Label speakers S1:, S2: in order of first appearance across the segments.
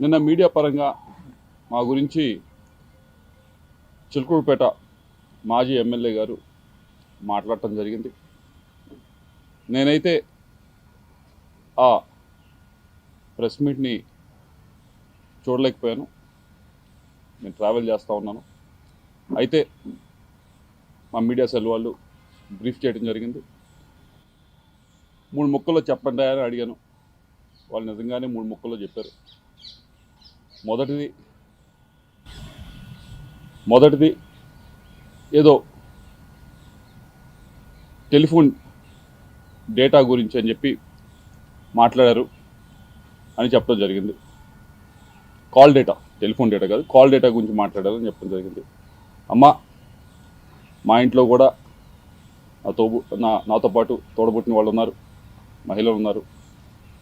S1: నిన్న మీడియా పరంగా మా గురించి చిలుకూరుపేట మాజీ ఎమ్మెల్యే గారు మాట్లాడటం జరిగింది. నేనైతే ఆ ప్రెస్ మీట్ని చూడలేకపోయాను. నేను ట్రావెల్ చేస్తూ ఉన్నాను. అయితే మా మీడియా సెల్ వాళ్ళు బ్రీఫ్ చేయడం జరిగింది. 3 ముక్కల్లో చెప్పండి అని అడిగాను. వాళ్ళు నిజంగానే 3 ముక్కల్లో చెప్పారు. మొదటిది ఏదో టెలిఫోన్ డేటా గురించి అని చెప్పి మాట్లాడారు అని చెప్పడం జరిగింది. కాల్ డేటా, టెలిఫోన్ డేటా కాదు, కాల్ డేటా గురించి మాట్లాడారు అని చెప్పడం జరిగింది. అమ్మ, మా ఇంట్లో కూడా నాతో పాటు తోడబుట్టిన వాళ్ళు ఉన్నారు, మహిళలు ఉన్నారు.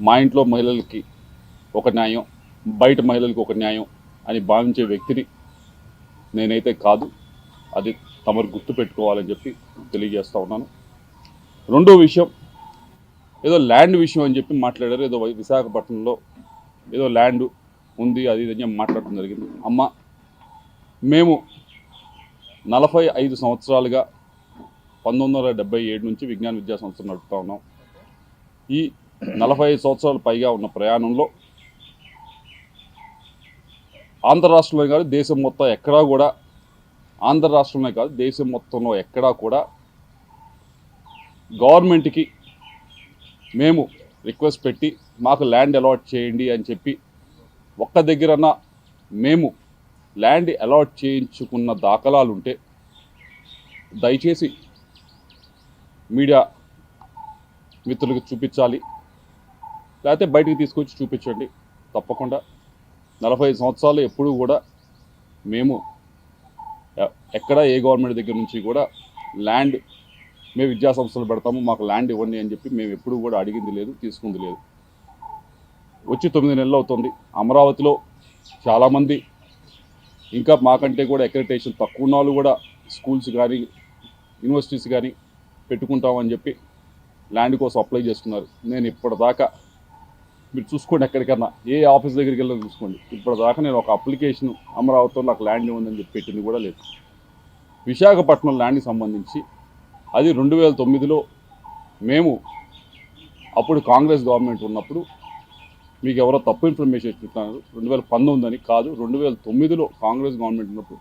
S1: మా ఇంట్లో మహిళలకి ఒక న్యాయం, బయట మహిళలకు ఒక న్యాయం అని భావించే వ్యక్తిని నేనైతే కాదు. అది తమరు గుర్తు పెట్టుకోవాలని చెప్పి తెలియజేస్తూ ఉన్నాను. రెండో విషయం, ఏదో ల్యాండ్ విషయం అని చెప్పి మాట్లాడారు. ఏదో విశాఖపట్నంలో ఏదో ల్యాండ్ ఉంది, అది ఇది అని మాట్లాడటం జరిగింది. అమ్మ, మేము 45 సంవత్సరాలుగా 1977 నుంచి విజ్ఞాన విద్యా సంస్థ నడుపుతూ ఉన్నాం. ఈ 45 సంవత్సరాలు పైగా ఉన్న ప్రయాణంలో ఆంధ్ర రాష్ట్రంలో కాదు, దేశం మొత్తం ఎక్కడా కూడా, ఆంధ్ర రాష్ట్రంలో కాదు దేశం మొత్తంలో ఎక్కడా కూడా గవర్నమెంట్కి మేము రిక్వెస్ట్ పెట్టి మాకు ల్యాండ్ అలాట్ చేయండి అని చెప్పి ఒక్క దగ్గరన్నా మేము ల్యాండ్ అలాట్ చేయించుకున్న దాఖలాలు ఉంటే దయచేసి మీడియా మిత్రులకు చూపించాలి, లేకపోతే బయటికి తీసుకొచ్చి చూపించండి. తప్పకుండా 45 సంవత్సరాలు ఎప్పుడూ కూడా మేము ఎక్కడ ఏ గవర్నమెంట్ దగ్గర నుంచి కూడా ల్యాండ్ మేము విద్యా సంస్థలు పెడతాము, మాకు ల్యాండ్ ఇవ్వండి అని చెప్పి మేము ఎప్పుడూ కూడా అడిగింది లేదు, తీసుకుంది లేదు. వచ్చి 9 నెలలు అవుతుంది. అమరావతిలో చాలామంది ఇంకా మాకంటే కూడా అక్రెడిటేషన్ తక్కువ ఉన్న వాళ్ళు కూడా స్కూల్స్ కానీ యూనివర్సిటీస్ కానీ పెట్టుకుంటామని చెప్పి ల్యాండ్ కోసం అప్లై చేస్తున్నారు. నేను ఇప్పటిదాకా, మీరు చూసుకోండి, ఎక్కడికన్నా ఏ ఆఫీస్ దగ్గరికి వెళ్ళి చూసుకోండి, ఇప్పటిదాకా నేను ఒక అప్లికేషన్ అమరావతిలో నాకు ల్యాండ్ ఉందని చెప్పి పెట్టింది కూడా లేదు. విశాఖపట్నం ల్యాండ్కి సంబంధించి అది 2009లో మేము అప్పుడు కాంగ్రెస్ గవర్నమెంట్ ఉన్నప్పుడు, మీకు ఎవరో తప్పు ఇన్ఫర్మేషన్ ఇస్తున్నారు, 2019 అని కాదు, 2009లో కాంగ్రెస్ గవర్నమెంట్ ఉన్నప్పుడు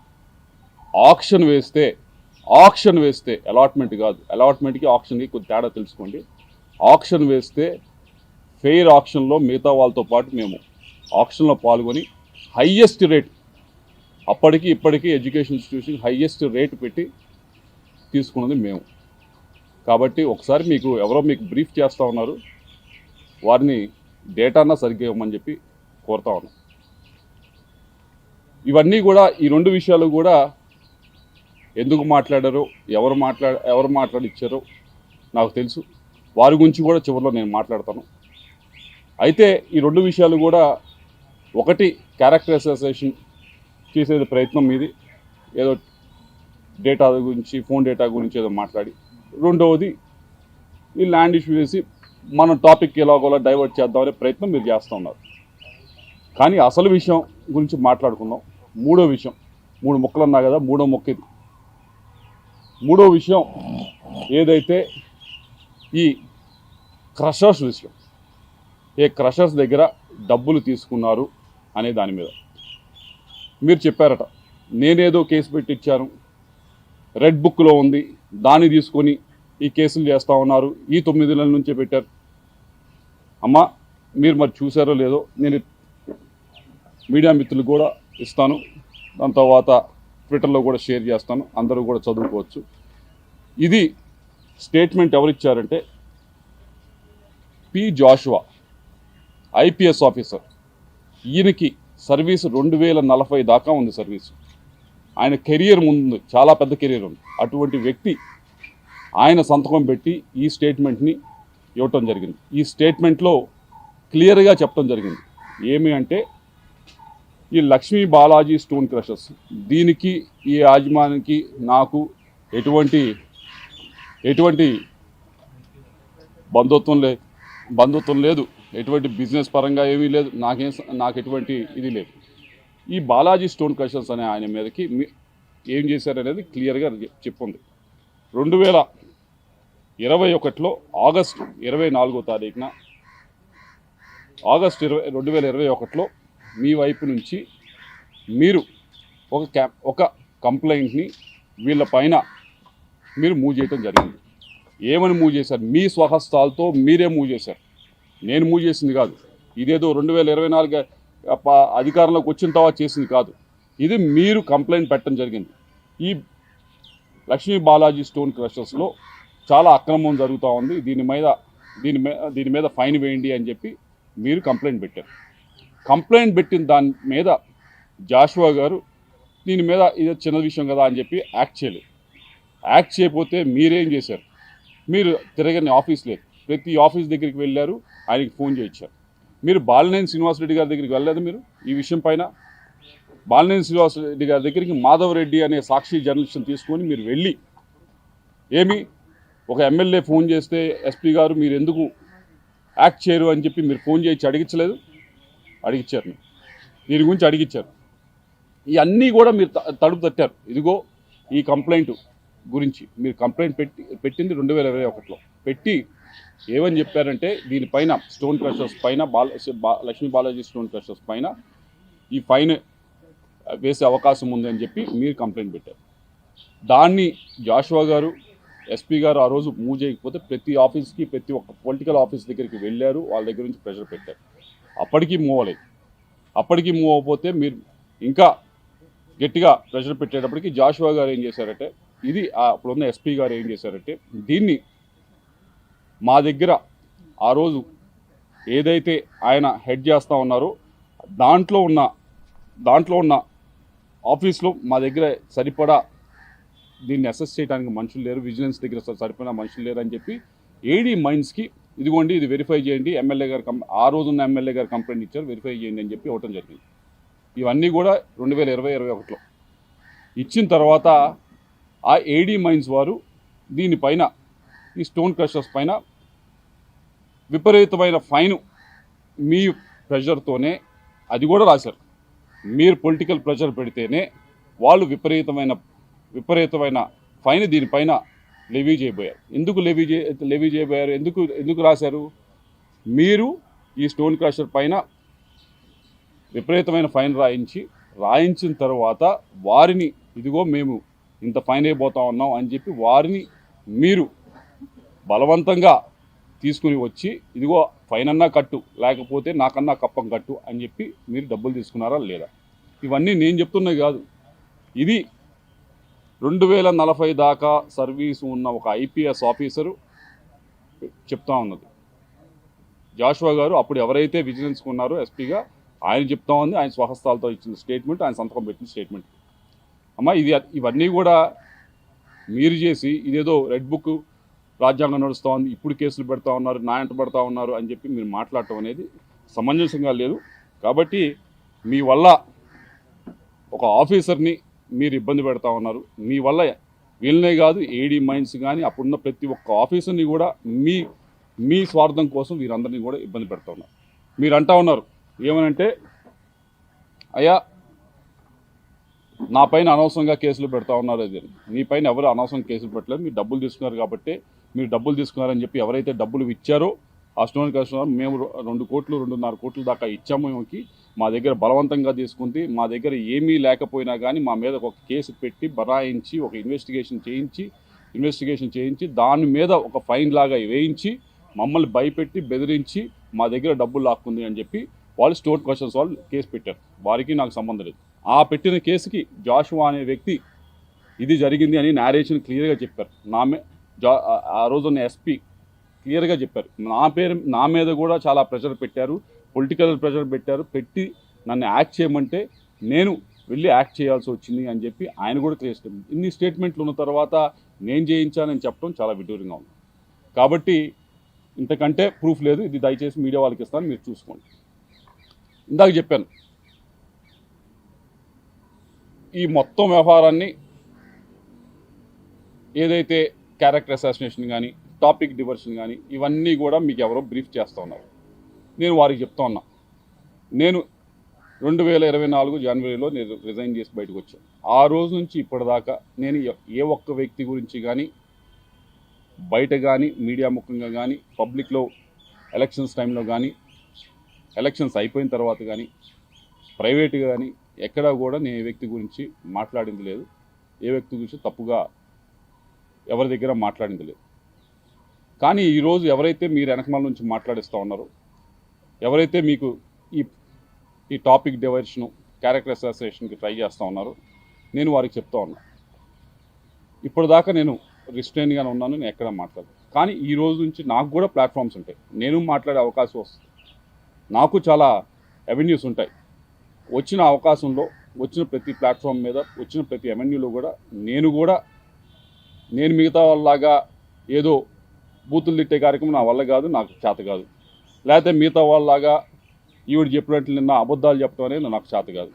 S1: ఆక్షన్ వేస్తే అలాట్మెంట్ కాదు, అలాట్మెంట్కి ఆక్షన్కి కొద్ది తేడా తెలుసుకోండి. ఆక్షన్ వేస్తే ఫెయిర్ ఆక్షన్లో మిగతా వాళ్ళతో పాటు మేము ఆక్షన్లో పాల్గొని హయ్యెస్ట్ రేట్, అప్పటికి ఇప్పటికీ ఎడ్యుకేషన్ ఇన్స్టిట్యూషన్ హయ్యెస్ట్ రేట్ పెట్టి తీసుకున్నది మేము. కాబట్టి ఒకసారి ఎవరో మీకు బ్రీఫ్ చేస్తూ ఉన్నారు, వారిని డేటానా సరిగ్గా ఇవ్వమని చెప్పి కోరుతా ఉన్నాం. ఇవన్నీ కూడా, ఈ 2 విషయాలు కూడా ఎందుకు మాట్లాడారో, ఎవరు మాట్లాడిచ్చారో నాకు తెలుసు. వారి గురించి కూడా చివరిలో నేను మాట్లాడతాను. అయితే ఈ 2 విషయాలు కూడా, ఒకటి క్యారెక్టర్ అసోసియేషన్ చేసేది ప్రయత్నం మీది, ఏదో డేటా గురించి, ఫోన్ డేటా గురించి ఏదో మాట్లాడి, రెండవది ఈ ల్యాండ్ ఇష్యూ చేసి మన టాపిక్ ఎలాగోలా డైవర్ట్ చేద్దామనే ప్రయత్నం మీరు చేస్తూ ఉన్నారు. కానీ అసలు విషయం గురించి మాట్లాడుకుందాం. మూడో విషయం, 3 ముక్కలు అన్నా కదా, మూడో ముక్క ఇది. మూడో విషయం ఏదైతే ఈ క్రషర్స్ విషయం, ఏ క్రషర్స్ దగ్గర డబ్బులు తీసుకున్నారు అనే దాని మీద మీరు చెప్పారట, నేనేదో కేసు పెట్టించాను, రెడ్ బుక్లో ఉంది, దాన్ని తీసుకొని ఈ కేసులు చేస్తూ ఉన్నారు, ఈ 9 నెలల నుంచే పెట్టారు. అమ్మ, మీరు మరి చూసారో లేదో, నేను మీడియా మిత్రులు కూడా ఇస్తాను, దాని తర్వాత ట్విట్టర్లో కూడా షేర్ చేస్తాను, అందరూ కూడా చదువుకోవచ్చు. ఇది స్టేట్మెంట్ ఎవరిచ్చారంటే పి జాషువా, ఐపీఎస్ ఆఫీసర్. ఈయనకి సర్వీసు 2040 దాకా ఉంది సర్వీసు. ఆయన కెరియర్ ముందు చాలా పెద్ద కెరియర్ ఉంది. అటువంటి వ్యక్తి ఆయన సంతకం పెట్టి ఈ స్టేట్మెంట్ని ఇవ్వటం జరిగింది. ఈ స్టేట్మెంట్లో క్లియర్గా చెప్పడం జరిగింది. ఏమి అంటే, ఈ లక్ష్మీ బాలాజీ స్టోన్ క్రషర్స్, దీనికి ఈ యాజమానికి నాకు ఎటువంటి బంధుత్వం లేదు. ఎటువంటి బిజినెస్ పరంగా ఏమీ లేదు, నాకు ఎటువంటి ఇది లేదు. ఈ బాలాజీ స్టోన్ క్రషర్స్ అనే ఆయన మీదకి ఏం చేశారనేది క్లియర్గా చెప్పుంది. 2021లో ఆగస్టు 24వ తారీఖున ఆగస్టు 2021లో మీ వైపు నుంచి మీరు ఒక కంప్లైంట్ని వీళ్ళ పైన మీరు మూవ్ చేయడం జరిగింది. ఏమని మూవ్ చేశారు? మీ స్వహస్తాలతో మీరే మూవ్ చేశారు, నేను మూవ్ చేసింది కాదు. ఇదేదో 2024 అధికారంలోకి వచ్చిన తర్వాత చేసింది కాదు. ఇది మీరు కంప్లైంట్ పెట్టడం జరిగింది. ఈ లక్ష్మీ బాలాజీ స్టోన్ క్రషర్స్లో చాలా అక్రమం జరుగుతూ ఉంది, దీని మీద ఫైన్ వేయండి అని చెప్పి మీరు కంప్లైంట్ పెట్టారు. కంప్లైంట్ పెట్టిన దాని మీద జాషువా గారు దీని మీద ఇది చిన్న విషయం కదా అని చెప్పి యాక్ట్ చేయలేదు. యాక్ట్ చేయకపోతే మీరేం చేశారు? మీరు తిరగని ఆఫీస్ లేదు, ప్రతి ఆఫీస్ దగ్గరికి వెళ్ళారు, ఆయనకి ఫోన్ చేయించారు. మీరు బాలినేని శ్రీనివాసరెడ్డి గారి దగ్గరికి వెళ్ళలేదు. మీరు ఈ విషయం పైన బాలినేని శ్రీనివాసరెడ్డి గారి దగ్గరికి మాధవరెడ్డి అనే సాక్షి జర్నలిస్ట్ని తీసుకొని మీరు వెళ్ళి ఒక ఎమ్మెల్యే ఫోన్ చేస్తే ఎస్పీ గారు మీరు ఎందుకు యాక్ట్ చేయరు అని చెప్పి మీరు ఫోన్ చేయించి అడిగించలేదు? అడిగించారు. మీరు దీని గురించి అడిగించారు. ఇవన్నీ కూడా మీరు తలుపు తట్టారు. ఇదిగో ఈ కంప్లైంట్ గురించి మీరు కంప్లైంట్ పెట్టింది 2021లో పెట్టి ఏమని చెప్పారంటే దీనిపైన స్టోన్ క్రషర్స్ పైన లక్ష్మీ బాలాజీ స్టోన్ క్రషర్స్ పైన ఈ ఫైన్ వేసే అవకాశం ఉందని చెప్పి మీరు కంప్లైంట్ పెట్టారు. దాన్ని జాషువా గారు, ఎస్పీ గారు ఆ రోజు మూవ్ చేయకపోతే ప్రతి ఆఫీస్కి, ప్రతి ఒక్క పొలిటికల్ ఆఫీస్ దగ్గరికి వెళ్ళారు, వాళ్ళ దగ్గర నుంచి ప్రెషర్ పెట్టారు. అప్పటికీ మూవ్ అవ్వలేదు. అప్పటికీ మూవ్ అవ్వకపోతే మీరు ఇంకా గట్టిగా ప్రెషర్ పెట్టేటప్పటికి జాషువా గారు ఏం చేశారంటే, ఇది అప్పుడున్న ఎస్పీ గారు ఏం చేశారంటే, దీన్ని మా దగ్గర ఆ రోజు ఏదైతే ఆయన హెడ్ చేస్తూ ఉన్నారో దాంట్లో ఉన్న ఆఫీస్లో మా దగ్గర సరిపడా దీన్ని అసెస్ చేయడానికి మనుషులు లేరు, విజిలెన్స్ దగ్గర సరిపడా మనుషులు లేరు అని చెప్పి ఏడీ మైన్స్కి ఇదిగోండి ఇది వెరిఫై చేయండి, ఎమ్మెల్యే గారు ఆ రోజున్న ఎమ్మెల్యే గారు కంప్లైంట్ ఇచ్చారు, వెరిఫై చేయండి అని చెప్పి ఇవ్వటం జరిగింది. ఇవన్నీ కూడా 2020-21లో ఇచ్చిన తర్వాత ఆ ఏడీ మైన్స్ వారు దీనిపైన ఈ స్టోన్ క్రషర్స్ పైన విపరీతమైన ఫైన్ మీ ప్రెషర్తోనే అది కూడా రాశారు. మీరు పొలిటికల్ ప్రెషర్ పెడితేనే వాళ్ళు విపరీతమైన ఫైన్ దీనిపైన లెవీ చేయబోయారు. ఎందుకు లెవీ చేయబోయారు? ఎందుకు రాశారు? మీరు ఈ స్టోన్ క్రషర్ పైన విపరీతమైన ఫైన్ రాయించిన తర్వాత వారిని ఇదిగో మేము ఇంత ఫైన్ అయిపోతా ఉన్నాం అని చెప్పి వారిని మీరు బలవంతంగా తీసుకుని వచ్చి ఇదిగో ఫైన్ అన్నా కట్టు, లేకపోతే నాకన్నా కప్పం కట్టు అని చెప్పి మీరు డబ్బులు తీసుకున్నారా లేదా? ఇవన్నీ నేను చెప్తున్నది కాదు. ఇది 2040 దాకా సర్వీసు ఉన్న ఒక ఐపీఎస్ ఆఫీసరు చెప్తా ఉన్నది. జాషువా గారు అప్పుడు ఎవరైతే విజిలెన్స్కి ఉన్నారో ఎస్పీగా ఆయన చెప్తా ఉంది, ఆయన స్వహస్తాలతో ఇచ్చిన స్టేట్మెంట్, ఆయన సంతకం పెట్టిన స్టేట్మెంట్. అమ్మ ఇవన్నీ కూడా మీరు చేసి ఇదేదో రెడ్ బుక్ రాజ్యాంగం నడుస్తూ ఉంది, ఇప్పుడు కేసులు పెడతా ఉన్నారు, నా ఎంట పడతా ఉన్నారు అని చెప్పి మీరు మాట్లాడటం అనేది సమంజసంగా లేదు. కాబట్టి మీ వల్ల ఒక ఆఫీసర్ని మీరు ఇబ్బంది పెడతా ఉన్నారు. మీ వల్ల వీళ్ళనే కాదు, ఏడీ మైన్స్ కానీ అప్పుడున్న ప్రతి ఒక్క ఆఫీసర్ని కూడా మీ స్వార్థం కోసం వీరందరినీ కూడా ఇబ్బంది పెడతా ఉన్నారు. మీరు అంటా ఉన్నారు ఏమనంటే, అయ్యా నా పైన అనవసరంగా కేసులు పెడతా ఉన్నారు. అది మీ పైన ఎవరు అనవసరంగా కేసులు పెట్టలేదు, మీరు డబ్బులు తీసుకున్నారు కాబట్టి మీరు డబ్బులు తీసుకున్నారని చెప్పి ఎవరైతే డబ్బులు ఇచ్చారో ఆ స్టోన్ క్రషర్ మేము 2 కోట్లు 2.5 కోట్ల దాకా ఇచ్చాము. మా దగ్గర బలవంతంగా తీసుకుంది, మా దగ్గర ఏమీ లేకపోయినా కానీ మా మీద ఒక కేసు పెట్టి బరాయించి ఒక ఇన్వెస్టిగేషన్ చేయించి దాని మీద ఒక ఫైన్ లాగా వేయించి మమ్మల్ని భయపెట్టి బెదిరించి మా దగ్గర డబ్బులు లాక్కుంది అని చెప్పి వాళ్ళు స్టోన్ క్రషర్స్ వాళ్ళు కేసు పెట్టారు. వారికి నాకు సంబంధం లేదు. ఆ పెట్టిన కేసుకి జాషువా అనే వ్యక్తి ఇది జరిగింది అని నేరేషన్ క్లియర్గా చెప్పారు. ఆ రోజున్న ఎస్పీ క్లియర్గా చెప్పారు. నా మీద కూడా చాలా ప్రెషర్ పెట్టారు, పొలిటికల్ ప్రెషర్ పెట్టి నన్ను యాక్ట్ చేయమంటే నేను వెళ్ళి యాక్ట్ చేయాల్సి వచ్చింది అని చెప్పి ఆయన కూడా క్లియర్ స్టేట్మెంట్. ఇన్ని స్టేట్మెంట్లు ఉన్న తర్వాత నేను చేయించానని చెప్పడం చాలా విడ్డూరంగా ఉంది. కాబట్టి ఇంతకంటే ప్రూఫ్ లేదు. ఇది దయచేసి మీడియా వాళ్ళకి ఇస్తాను, మీరు చూసుకోండి. ఇందాక చెప్పాను ఈ మొత్తం వ్యవహారాన్ని ఏదైతే క్యారెక్టర్ అసాసినేషన్ కానీ టాపిక్ డివర్షన్ కానీ ఇవన్నీ కూడా మీకు ఎవరో బ్రీఫ్ చేస్తూ ఉన్నారు. నేను వారికి చెప్తా ఉన్నా, నేను 2024 జనవరిలో నేను రిజైన్ చేసి బయటకు వచ్చాను. ఆ రోజు నుంచి ఇప్పటిదాకా నేను ఏ ఒక్క వ్యక్తి గురించి కానీ బయట కానీ మీడియా ముఖంగా కానీ పబ్లిక్లో ఎలక్షన్స్ టైంలో కానీ ఎలక్షన్స్ అయిపోయిన తర్వాత కానీ ప్రైవేట్గా కానీ ఎక్కడా కూడా నేను ఏ వ్యక్తి గురించి మాట్లాడింది లేదు, ఏ వ్యక్తి గురించి తప్పుగా ఎవరి దగ్గర మాట్లాడింది లేదు. కానీ ఈరోజు ఎవరైతే మీరు వెనకమాల నుంచి మాట్లాడిస్తూ ఉన్నారో, ఎవరైతే మీకు ఈ టాపిక్ డైవర్షను క్యారెక్టర్ అసాసినేషన్కి ట్రై చేస్తూ ఉన్నారో, నేను వారికి చెప్తా ఉన్నా, ఇప్పటిదాకా నేను రిస్ట్రైన్గానే ఉన్నాను, నేను ఎక్కడ మాట్లాడను. కానీ ఈ రోజు నుంచి నాకు కూడా ప్లాట్ఫామ్స్ ఉంటాయి, నేను మాట్లాడే అవకాశం వస్తుంది, నాకు చాలా అవెన్యూస్ ఉంటాయి. వచ్చిన అవకాశంలో వచ్చిన ప్రతి ప్లాట్ఫామ్ మీద వచ్చిన ప్రతి అవెన్యూలో కూడా నేను మిగతా వాళ్ళలాగా ఏదో బూతులు తిట్టే కార్యక్రమం నా వల్ల కాదు, నాకు చేత కాదు. లేకపోతే మిగతా వాళ్ళలాగా ఈవిడ చెప్పినట్లు నిన్న అబద్ధాలు చెప్పడం అనేది నాకు చేత కాదు.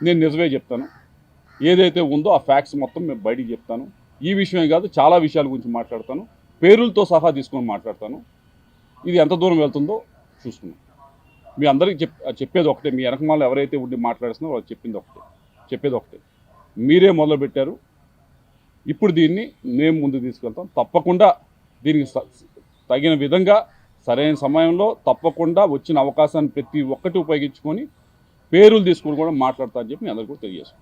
S1: నేను నిజమే చెప్తాను, ఏదైతే ఉందో ఆ ఫ్యాక్ట్స్ మొత్తం మేము బయటికి చెప్తాను. ఈ విషయమే కాదు, చాలా విషయాల గురించి మాట్లాడతాను, పేరులతో సహా తీసుకొని మాట్లాడతాను. ఇది ఎంత దూరం వెళ్తుందో చూసుకున్నాం. మీ అందరికీ చెప్పేది ఒకటే, మీ వెనకమాల ఎవరైతే ఉండి మాట్లాడుతున్నారో వాళ్ళు చెప్పేది ఒకటే, మీరే మొదలుపెట్టారు, ఇప్పుడు దీన్ని మేము ముందుకు తీసుకెళ్తాం. తప్పకుండా దీనికి తగిన విధంగా సరైన సమయంలో తప్పకుండా వచ్చిన అవకాశాన్ని ప్రతి ఒక్కటి ఉపయోగించుకొని పేరులు తీసుకుని కూడా మాట్లాడతా అని చెప్పి మీ అందరికీ కూడా తెలియజేస్తాం.